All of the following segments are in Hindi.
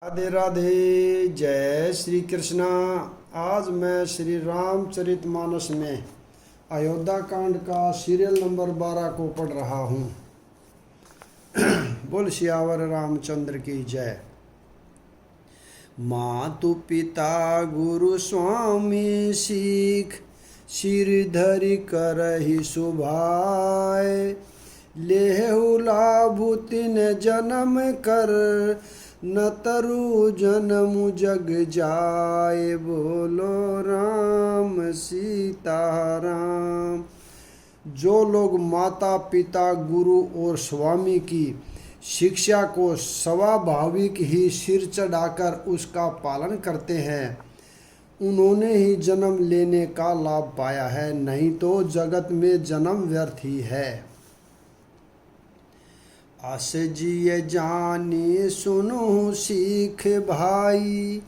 राधे राधे। जय श्री कृष्णा। आज मैं श्री रामचरितमानस में अयोध्या कांड का सीरियल नंबर 12 को पढ़ रहा हूँ। बोल सियावर रामचंद्र की जय। मातु पिता गुरु स्वामी सीख, सिर धरि करहि सुभाय। लेहु लाभु तिन जन्म कर, न तरु जन्म जग जाए। बोलो राम सीता राम। जो लोग माता पिता गुरु और स्वामी की शिक्षा को स्वाभाविक ही सिर चढ़ाकर उसका पालन करते हैं, उन्होंने ही जन्म लेने का लाभ पाया है, नहीं तो जगत में जन्म व्यर्थ ही है। अस जिय जानी सुनु सीख भाई,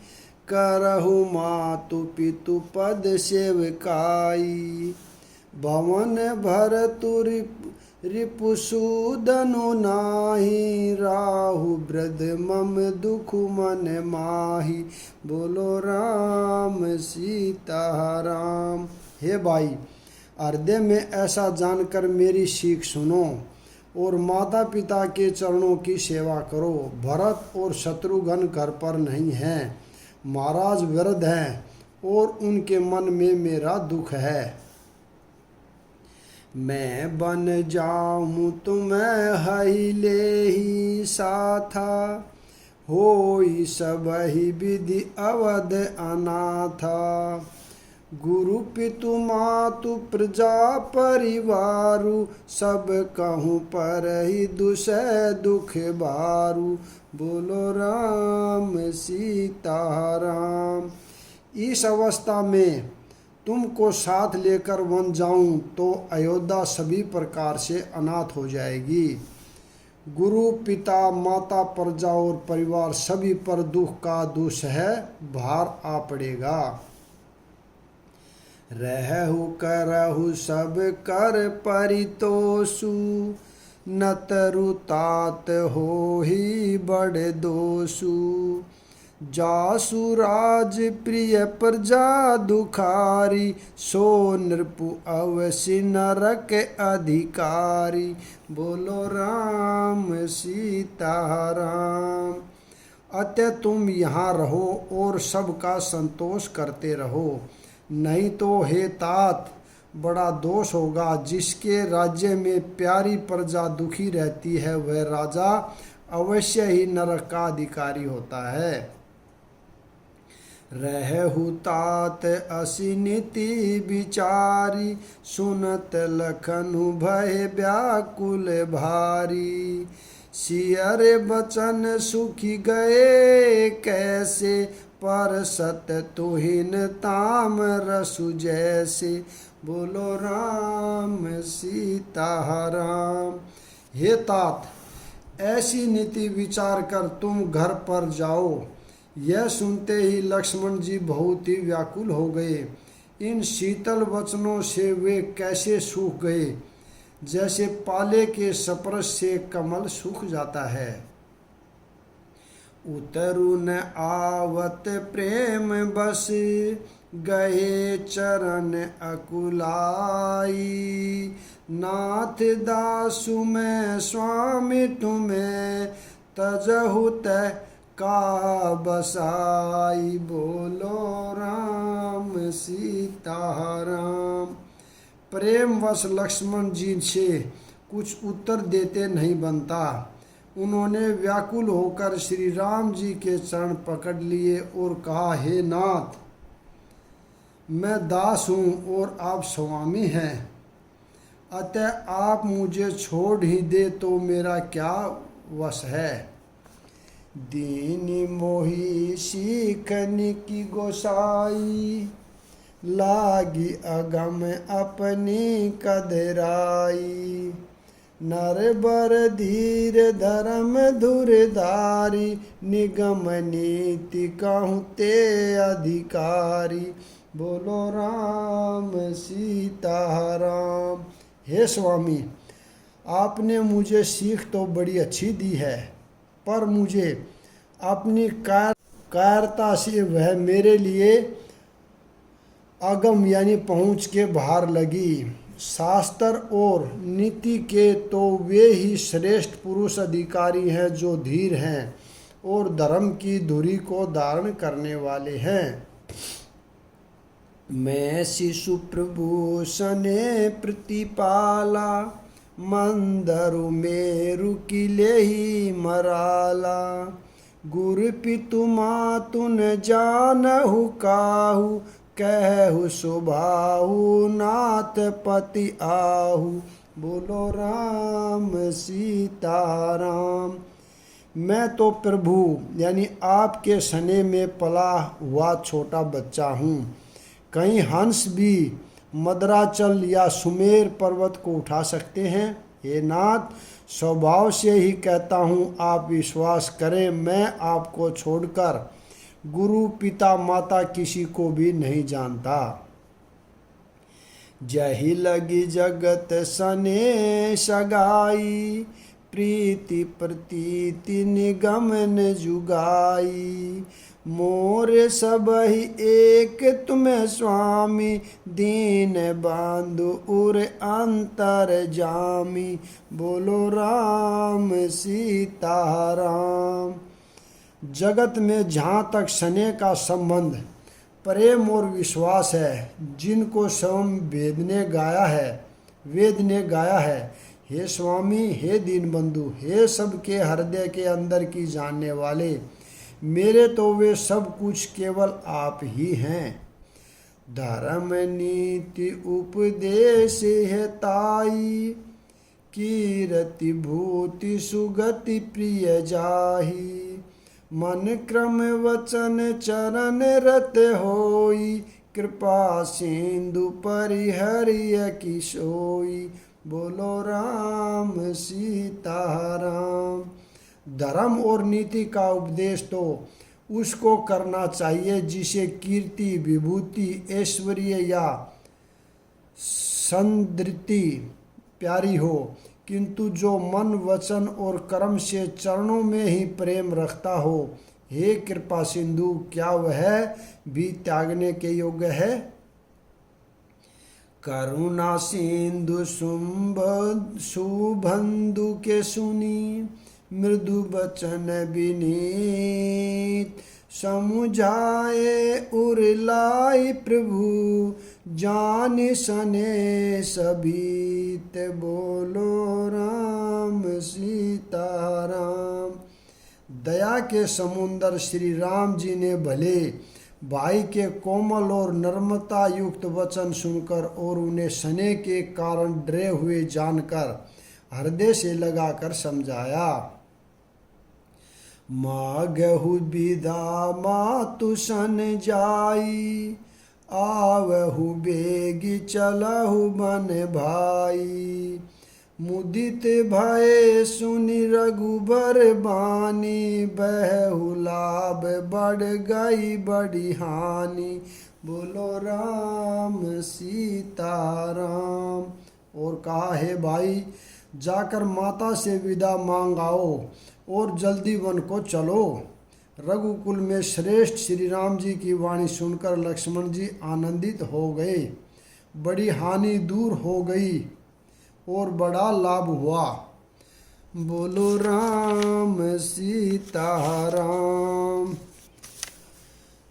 करहु मातु पितु पद सेवकाई। भवन भर तुर रिपुसूदनु नाही, राहु वृद्ध मम दुख मन माही। बोलो राम सीता राम। हे भाई, हृदय में ऐसा जानकर मेरी सीख सुनो और माता पिता के चरणों की सेवा करो। भरत और शत्रुघ्न घर पर नहीं हैं, महाराज वृद्ध हैं और उनके मन में मेरा दुख है। मैं बन जाऊँ तुम्हें हई ले ही साथा, होई सबहि विधि अवध अनाथा। गुरु पितु मातु प्रजा परिवारु, सब कहूँ पर ही दुसह दुख बारू। बोलो राम सीता राम। इस अवस्था में तुमको साथ लेकर वन जाऊं तो अयोध्या सभी प्रकार से अनाथ हो जाएगी। गुरु पिता माता प्रजा और परिवार सभी पर दुख का दुसह भार आ पड़ेगा। रहु करहु सब कर परितोषु, न तरु तात हो ही बड़े दोषु। जासु राज प्रिय प्रजा दुखारी, सो नृपु अवसि नरक अधिकारी। बोलो राम सीता राम। अतः तुम यहाँ रहो और सबका संतोष करते रहो, नहीं तो हे तात बड़ा दोष होगा। जिसके राज्य में प्यारी प्रजा दुखी रहती है, वह राजा अवश्य ही नरक का अधिकारी होता है। रहु तात असी नीति विचारी, सुनत लखनु भय व्याकुल भारी। सियर बचन सुखी गए कैसे, पर सत तुहिन ताम रसु जैसे। बोलो राम सीता राम। हे तात, ऐसी नीति विचार कर तुम घर पर जाओ। यह सुनते ही लक्ष्मण जी बहुत ही व्याकुल हो गए। इन शीतल वचनों से वे कैसे सूख गए, जैसे पाले के स्पर्श से कमल सूख जाता है। उतरु न आवत प्रेम बस, गए चरण अकुलाई। नाथ दासु मैं स्वामी तुम्हें, तजहु तह का बसाई। बोलो राम सीता राम। प्रेमवश लक्ष्मण जी से कुछ उत्तर देते नहीं बनता। उन्होंने व्याकुल होकर श्री राम जी के चरण पकड़ लिए और कहा, हे नाथ, मैं दास हूँ और आप स्वामी हैं, अतः आप मुझे छोड़ ही दे तो मेरा क्या वश है। दीनी मोही सीखन की गोसाई, लागी अगम अपनी कदराई। नर बर धीर धर्म धुरधारी, निगम नीति कहूँ ते अधिकारी। बोलो राम सीता राम। हे स्वामी, आपने मुझे सीख तो बड़ी अच्छी दी है, पर मुझे अपनी कायरता से वह मेरे लिए अगम यानी पहुँच के बाहर लगी। शास्त्र और नीति के तो वे ही श्रेष्ठ पुरुष अधिकारी हैं जो धीर हैं और धर्म की धुरी को धारण करने वाले हैं। मैं शिशु प्रभु सने प्रतिपाला, मंदरु मेरु किले ही मराला। गुरु पितु मातु न जानहु काहू, कहु सुभाहु नाथ पति आहु। बोलो राम सीता राम। मैं तो प्रभु यानी आपके सने में पला हुआ छोटा बच्चा हूँ। कहीं हंस भी मद्राचल या सुमेर पर्वत को उठा सकते हैं? हे नाथ, स्वभाव से ही कहता हूँ, आप विश्वास करें, मैं आपको छोड़कर गुरु पिता माता किसी को भी नहीं जानता। जही लगी जगत सने सगाई, प्रीति प्रतीति निगम न जुगाई। मोर सब ही एक तुम्हें स्वामी, दीन बांधु उर अंतर जामी। बोलो राम सीता राम। जगत में जहाँ तक स्नेह का संबंध, प्रेम और विश्वास है, जिनको स्वयं वेद ने गाया है, हे स्वामी, हे दीनबंधु, हे सबके हृदय के अंदर की जानने वाले, मेरे तो वे सब कुछ केवल आप ही हैं। धर्म नीति उपदेश है ताई, कीरति भूति सुगति प्रिय जाही। मन क्रम वचन चरण रत होई, कृपा सिंधु परिहरिय की सोई। बोलो राम सीता राम। धर्म और नीति का उपदेश तो उसको करना चाहिए जिसे कीर्ति, विभूति, ऐश्वर्य या संदृति प्यारी हो, किंतु जो मन वचन और कर्म से चरणों में ही प्रेम रखता हो, हे कृपा सिंधु, क्या वह भी त्यागने के योग्य है? करुणा सिंधु सुबंधु के सुनी, मृदु बचन विनीत। समुझाए उरलाई प्रभु, जान सने सबीत। बोलो राम सीता राम। दया के समुंदर श्री राम जी ने भले भाई के कोमल और नम्रता युक्त वचन सुनकर और उन्हें स्नेह के कारण डरे हुए जानकर हृदय से लगाकर समझाया। मागहु विदा मातु सन जाई, आवहु बेगी चलहु मन भाई। मुदित भय सुनि रघुबर बानी, बहु लाभ बढ़ गई बड़ी हानि। बोलो राम सीता राम। और कहा, हे भाई, जाकर माता से विदा मांग आओ और जल्दी वन को चलो। रघुकुल में श्रेष्ठ श्री राम जी की वाणी सुनकर लक्ष्मण जी आनंदित हो गए। बड़ी हानि दूर हो गई और बड़ा लाभ हुआ। बोलो राम सीता राम।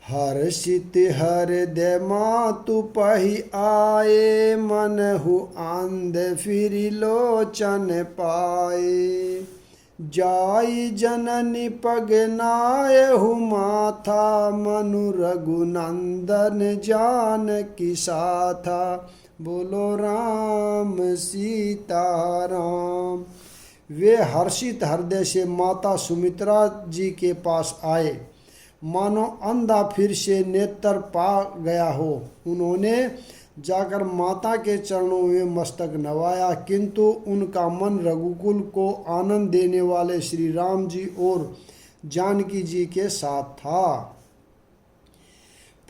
हर्षित हृदय मातु पहि आए, मनहु आंध फिर लोचन पाए। जाई जननी पग नायहु माथा, मनु रघुनंदन जानकी साथा। बोलो राम सीता राम। वे हर्षित हृदय से माता सुमित्रा जी के पास आए, मानो अंधा फिर से नेत्र पा गया हो। उन्होंने जाकर माता के चरणों में मस्तक नवाया, किंतु उनका मन रघुकुल को आनंद देने वाले श्री राम जी और जानकी जी के साथ था।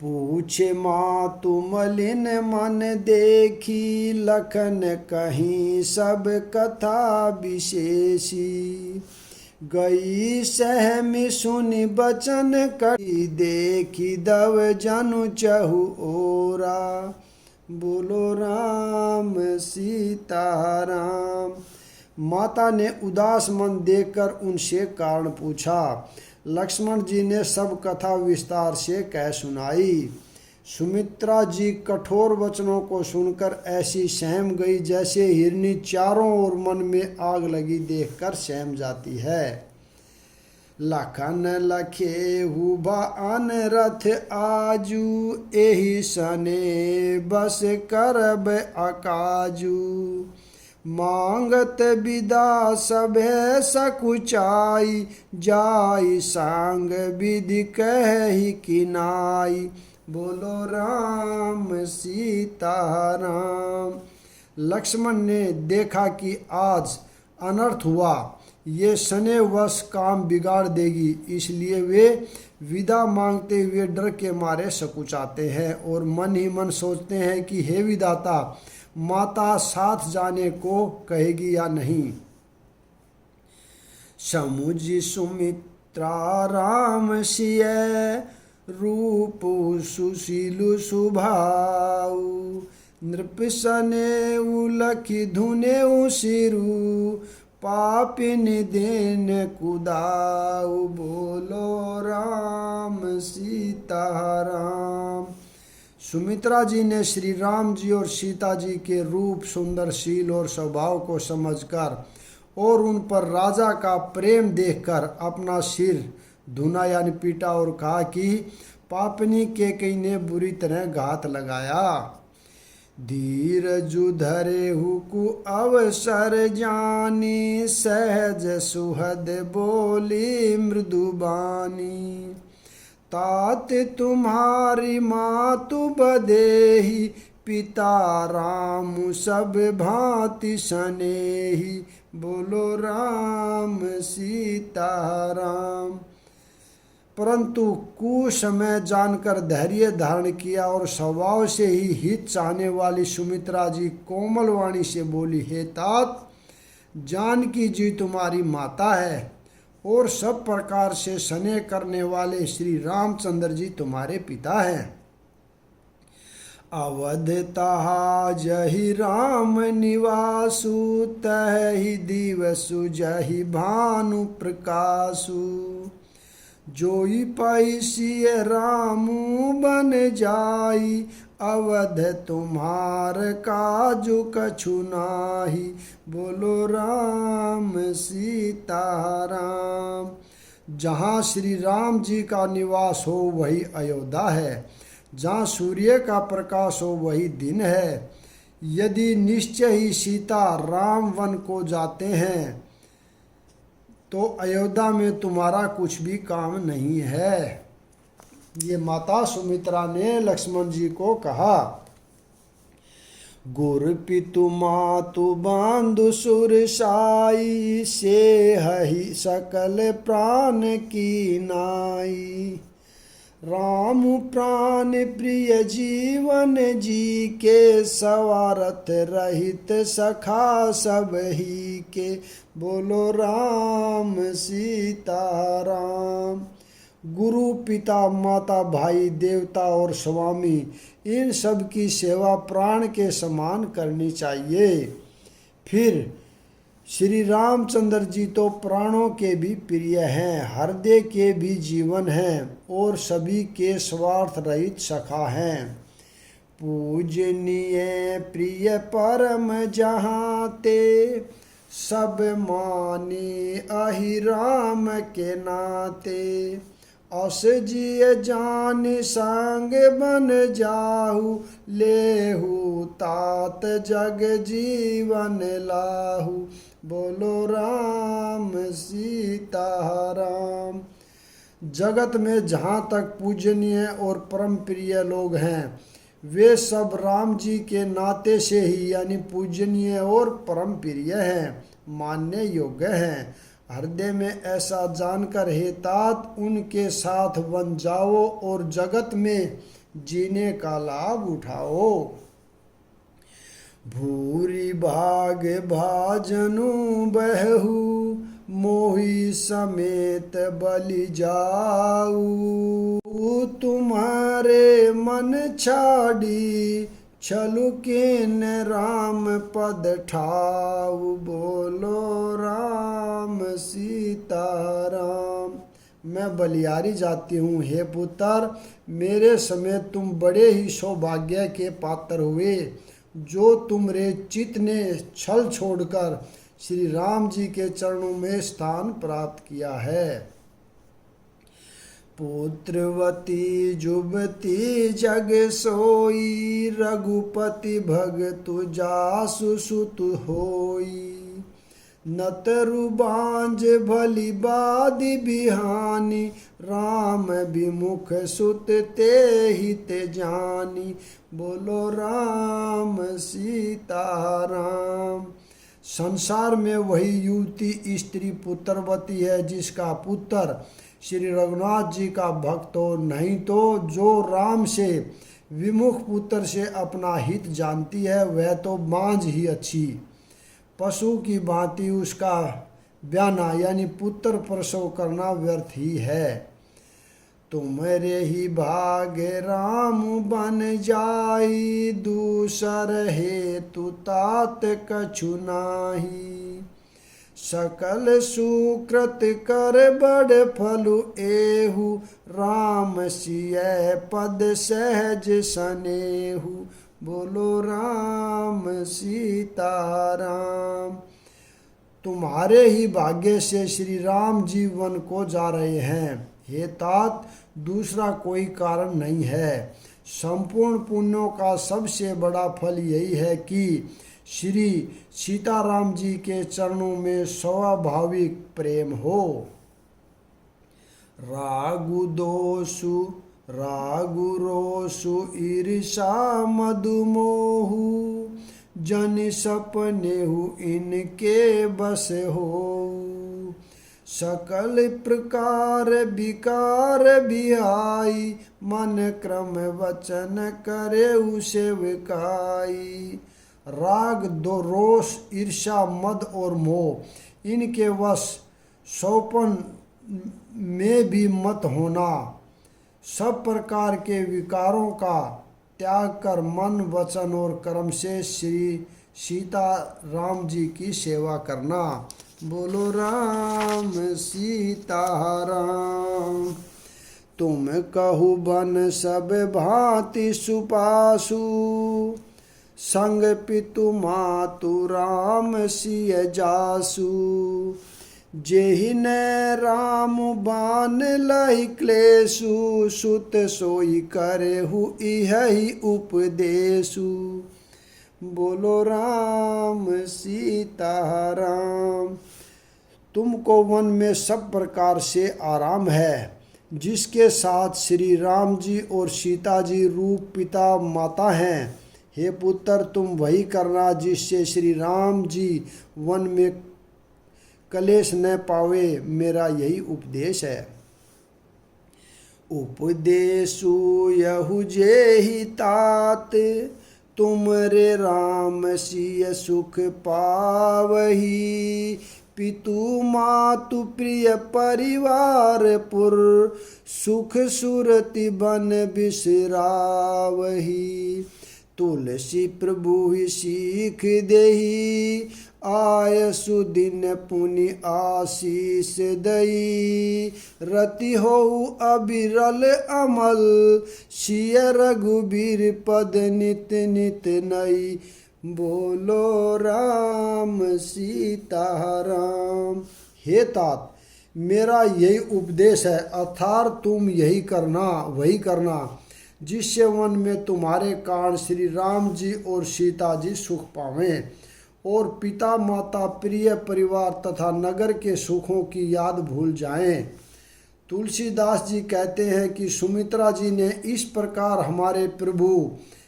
पूछे मातु मलिन मन देखी, लखन कहीं सब कथा विशेषी। गई सहमी सुनि बचन करी, देखी दव जनु चहु ओरा। बोलो राम सीता राम। माता ने उदास मन देखकर उनसे कारण पूछा। लक्ष्मण जी ने सब कथा विस्तार से कह सुनाई। सुमित्रा जी कठोर वचनों को सुनकर ऐसी सहम गई जैसे हिरनी चारों ओर मन में आग लगी देखकर सहम जाती है। लखन लखे हुबा अन रथ आजू, एहि सने बस करब अकाजू। मांगत विदा सभे सकुचाई, जाई सांग विधि कहि किनाई। बोलो राम सीता राम। लक्ष्मण ने देखा कि आज अनर्थ हुआ, ये शनि वश काम बिगाड़ देगी, इसलिए वे विदा मांगते हुए डर के मारे सकुचाते हैं और मन ही मन सोचते हैं कि हे विधाता, माता साथ जाने को कहेगी या नहीं। समुझ सुमित्रा राम सिय, रूप सुशीलु सुभाऊ। नृपसने उलखि धुने सिरु, पापिन दिन कुदाऊ। बोलो राम सीता राम। सुमित्रा जी ने श्री राम जी और सीता जी के रूप, सुंदरशील और स्वभाव को समझकर और उन पर राजा का प्रेम देखकर अपना सिर धुना यानी पीटा और कहा कि पापनी कैकेयी ने बुरी तरह घात लगाया। धीरजु धरे हुकु अवसर जानी, सहज सुहद बोली मृदुबानी। तात तुम्हारी मातु बदेही, पिता राम सब भांति सनेही। बोलो राम सीता राम। परंतु कुसमय जानकर धैर्य धारण किया और स्वभाव से ही हित चाहने वाली सुमित्रा जी कोमल वाणी से बोली, हे तात, जानकी जी तुम्हारी माता है और सब प्रकार से स्नेह करने वाले श्री रामचंद्र जी तुम्हारे पिता हैं। अवध तहा जहि राम निवासु, तहि दिवसु जहि भानु प्रकाशु। जोई पैसिय रामू बन जाई, अवध तुम्हार काजु कछु नाही। बोलो राम सीता राम। जहाँ श्री राम जी का निवास हो वही अयोध्या है, जहाँ सूर्य का प्रकाश हो वही दिन है। यदि निश्चय ही सीता राम वन को जाते हैं तो अयोध्या में तुम्हारा कुछ भी काम नहीं है। ये माता सुमित्रा ने लक्ष्मण जी को कहा। गुर पितु मातु बांधु सुरसाई, से हहि सकल प्राण की नाई। राम प्राण प्रिय जीवन जी के, सवारथ रहित सखा सब ही के। बोलो राम सीता राम। गुरु, पिता, माता, भाई, देवता और स्वामी, इन सब की सेवा प्राण के समान करनी चाहिए। फिर श्री रामचंद्र जी तो प्राणों के भी प्रिय हैं, हृदय के भी जीवन हैं और सभी के स्वार्थ रहित सखा हैं। पूजनीय प्रिय परम जहाँ ते, सब मानी अहि राम के नाते। अस जिय जान संग बन जाहु, लेहु तात जग जीवन लाहु। बोलो राम सीता राम। जगत में जहाँ तक पूजनीय और परम प्रिय लोग हैं, वे सब राम जी के नाते से ही यानी पूजनीय और परम प्रिय हैं, मानने योग्य हैं। हृदय में ऐसा जानकर हे तात, उनके साथ बन जाओ और जगत में जीने का लाभ उठाओ। भूरि भाग भाजनु बहु, मोही समेत बलि जाऊ। तुम्हारे मन छाड़ी छलु किन राम पद ठाऊ। बोलो राम सीता राम। मैं बलिहारी जाती हूँ, हे पुत्र मेरे समेत तुम बड़े ही सौभाग्य के पात्र हुए, जो तुमरे चित्त ने छल छोड़कर श्री राम जी के चरणों में स्थान प्राप्त किया है। पुत्रवती जुबती जग सोई, रघुपति भगतु जासु सुत होई। नतरु बांझ भली बादि बिहानी, राम विमुख सुत ते हित जानी। बोलो राम सीता राम। संसार में वही युवती स्त्री पुत्रवती है जिसका पुत्र श्री रघुनाथ जी का भक्त हो, नहीं तो जो राम से विमुख पुत्र से अपना हित जानती है वह तो बांझ ही अच्छी। पशु की भांति उसका ब्याना यानी पुत्र प्रसव करना व्यर्थ ही है। तुम्हारे ही भाग्य राम बन जाई, दूसर हेतु तात कछु नाही। सकल सुकृत कर बड़ फलु एहु, राम सिय पद सहज सनेहु। बोलो राम सीता राम। तुम्हारे ही भाग्य से श्री राम जी वन को जा रहे हैं, हे तात दूसरा कोई कारण नहीं है। संपूर्ण पुण्यों का सबसे बड़ा फल यही है कि श्री सीताराम जी के चरणों में स्वाभाविक प्रेम हो। रागु दोषु रागु रोषु ईर्षा मधुमोहु, जन सपनेहु इनके बस हो। सकल प्रकार विकार बिहाई, मन क्रम वचन करे सेवकाई। राग दो रोष ईर्षा मद और मोह इनके वश सौपन में भी मत होना। सब प्रकार के विकारों का त्याग कर मन वचन और कर्म से श्री सीता राम जी की सेवा करना। बोलो राम सीता राम। तुम कहु बन सब भांति सुपासु, संग पितु मातु राम सिय जासु। जेहि ने राम बान लहि क्लेशु, सुत सोई करेहु इहि उपदेशु। बोलो राम सीता राम। तुमको वन में सब प्रकार से आराम है, जिसके साथ श्री राम जी और सीता जी रूप पिता माता हैं। हे पुत्र तुम वही करना जिससे श्री राम जी वन में कलेश न पावे, मेरा यही उपदेश है। उपदेशु यहु जेहि तात, तुमरे राम सिय सुख पावही। पितु मातु प्रिय परिवार पुर, सुख सुरति बन बिसरावही। तुलसी प्रभु ही सीख देही, आयसु दिन पुनि आशीष दई। रति हो अबिरल अमल, सिय रघुबीर पद नित नित नई। बोलो राम सीता राम। हे तात मेरा यही उपदेश है, अर्थात तुम यही करना वही करना जिससे वन में तुम्हारे कारण श्री राम जी और सीता जी सुख पावें और पिता माता प्रिय परिवार तथा नगर के सुखों की याद भूल जाएं। तुलसीदास जी कहते हैं कि सुमित्रा जी ने इस प्रकार हमारे प्रभु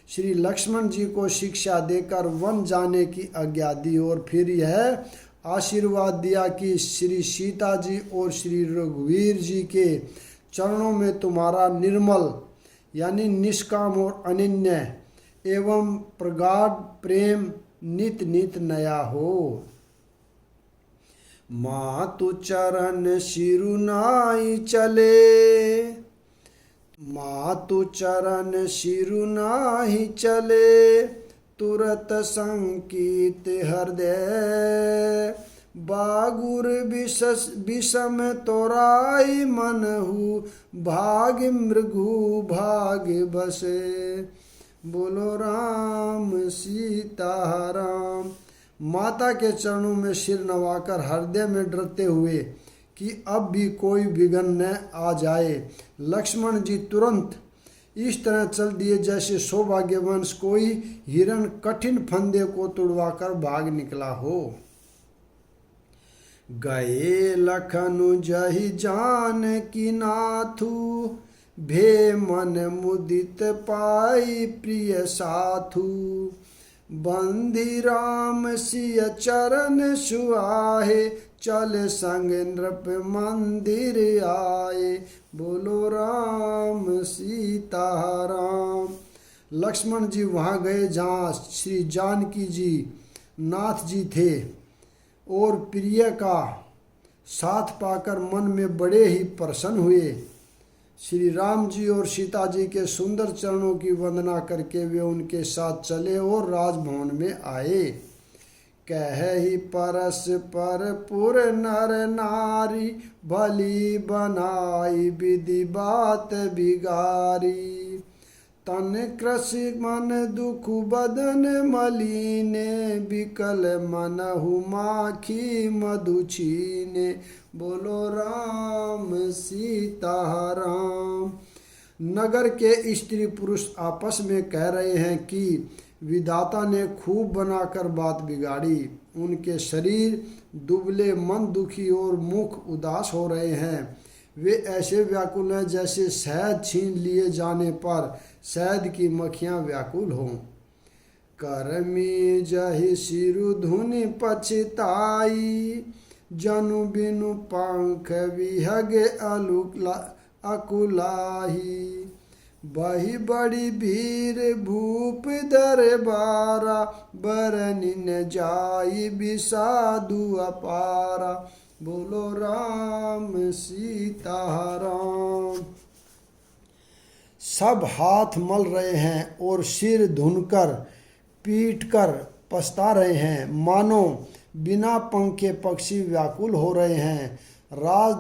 श्री लक्ष्मण जी को शिक्षा देकर वन जाने की आज्ञा दी और फिर यह आशीर्वाद दिया कि श्री सीता जी और श्री रघुवीर जी के चरणों में तुम्हारा निर्मल यानी निष्काम और अनन्य एवं प्रगाढ़ प्रेम नित नित नया हो। मातु चरण सिरुनाई चले, मातु चरण सिरुनाई चले, तुरत संकीत हृदय, बागुर विषम तोराई मनहु, भाग मृगु भाग बसे। बोलो राम सीता राम। माता के चरणों में सिर नवाकर हृदय में डरते हुए कि अब भी कोई विघ्न न आ जाए, लक्ष्मण जी तुरंत इस तरह चल दिए जैसे सौभाग्यवंश कोई हिरण कठिन फंदे को तुड़वाकर भाग निकला हो। गए लखनु जहि जान की नाथु, भे मन मुदित पाई प्रिय साथु, बंदी राम सिय चरण सुआहे, चल संग नृप मंदिर आए। बोलो राम सीता राम। लक्ष्मण जी वहाँ गए जहाँ श्री जानकी जी नाथ जी थे और प्रिय का साथ पाकर मन में बड़े ही प्रसन्न हुए। श्री राम जी और सीता जी के सुंदर चरणों की वंदना करके वे उनके साथ चले और राजभवन में आए। कहि परस्पर पुर नर नारी, भली बनाई विधि बात बिगारी, तन कृषि मन दुख बदन मलीने, बिकल मनहु माखी मधु छीने। बोलो राम सीता राम। नगर के स्त्री पुरुष आपस में कह रहे हैं कि विधाता ने खूब बनाकर बात बिगाड़ी। उनके शरीर दुबले, मन दुखी और मुख उदास हो रहे हैं। वे ऐसे व्याकुल हैं जैसे शहद छीन लिए जाने पर शहद की मक्खियाँ व्याकुल हों। करमी जहि सिरु धुनि पछताई, जनु बिनु पंख विहग अकुलाही, बही बड़ी भीर भूप दरबारा, बरनि न जाई विषादु अपारा। बोलो राम सीता राम। सब हाथ मल रहे हैं और सिर धुनकर पीटकर पछता रहे हैं, मानो बिना पंख के पक्षी व्याकुल हो रहे हैं। राज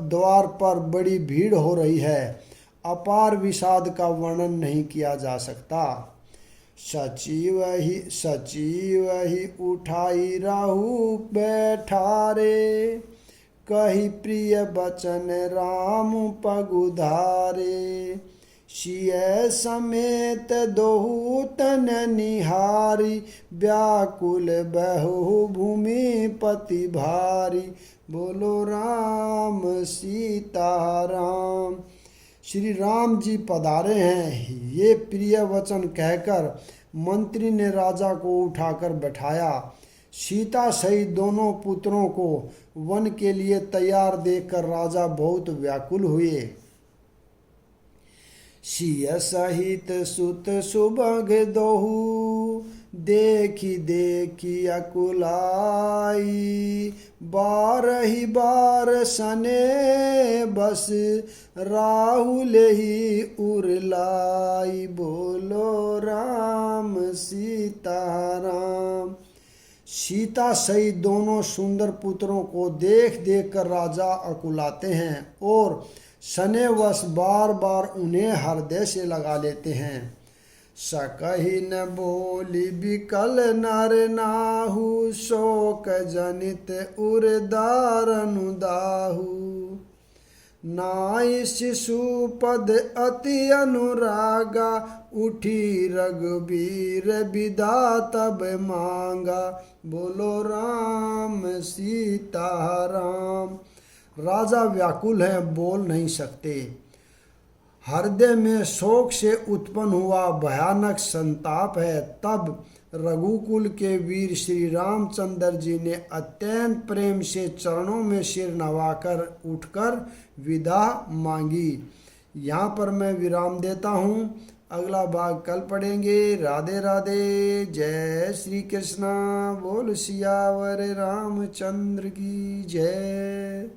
द्वार पर बड़ी भीड़ हो रही है, अपार विषाद का वर्णन नहीं किया जा सकता। सचिव ही उठाई राहु बैठारे, कही प्रिय बचन राम पगुधारे, सिय समेत दोहु तन निहारी, व्याकुल बहु भूमि पति भारी। बोलो राम सीता राम। श्री राम जी पधारे हैं, ये प्रिय वचन कहकर मंत्री ने राजा को उठाकर बैठाया। सीता सहित दोनों पुत्रों को वन के लिए तैयार देखकर राजा बहुत व्याकुल हुए। सिय सहित सुत सुबग दोहु, देखी देखी अकुलाई, बारही बार सने बस, राहुल ही उरलाई। बोलो राम सीता राम। सीता सहित दोनों सुंदर पुत्रों को देख देख कर राजा अकुलाते हैं और सनेवश बार बार उन्हें हृदय से लगा लेते हैं। सकहि न बोली बिकल नर नाहु, शोक जनित उर दारनु दाहु, नाई शिशु पद अति अनुरागा, उठी रघुबीर विदा तब मांगा। बोलो राम सीता राम। राजा व्याकुल है, बोल नहीं सकते। हृदय में शोक से उत्पन्न हुआ भयानक संताप है। तब रघुकुल के वीर श्री रामचंद्र जी ने अत्यंत प्रेम से चरणों में सिर नवाकर उठकर विदा मांगी। यहाँ पर मैं विराम देता हूँ। अगला भाग कल पढ़ेंगे। राधे राधे। जय श्री कृष्णा। बोल सियावर रामचंद्र की जय।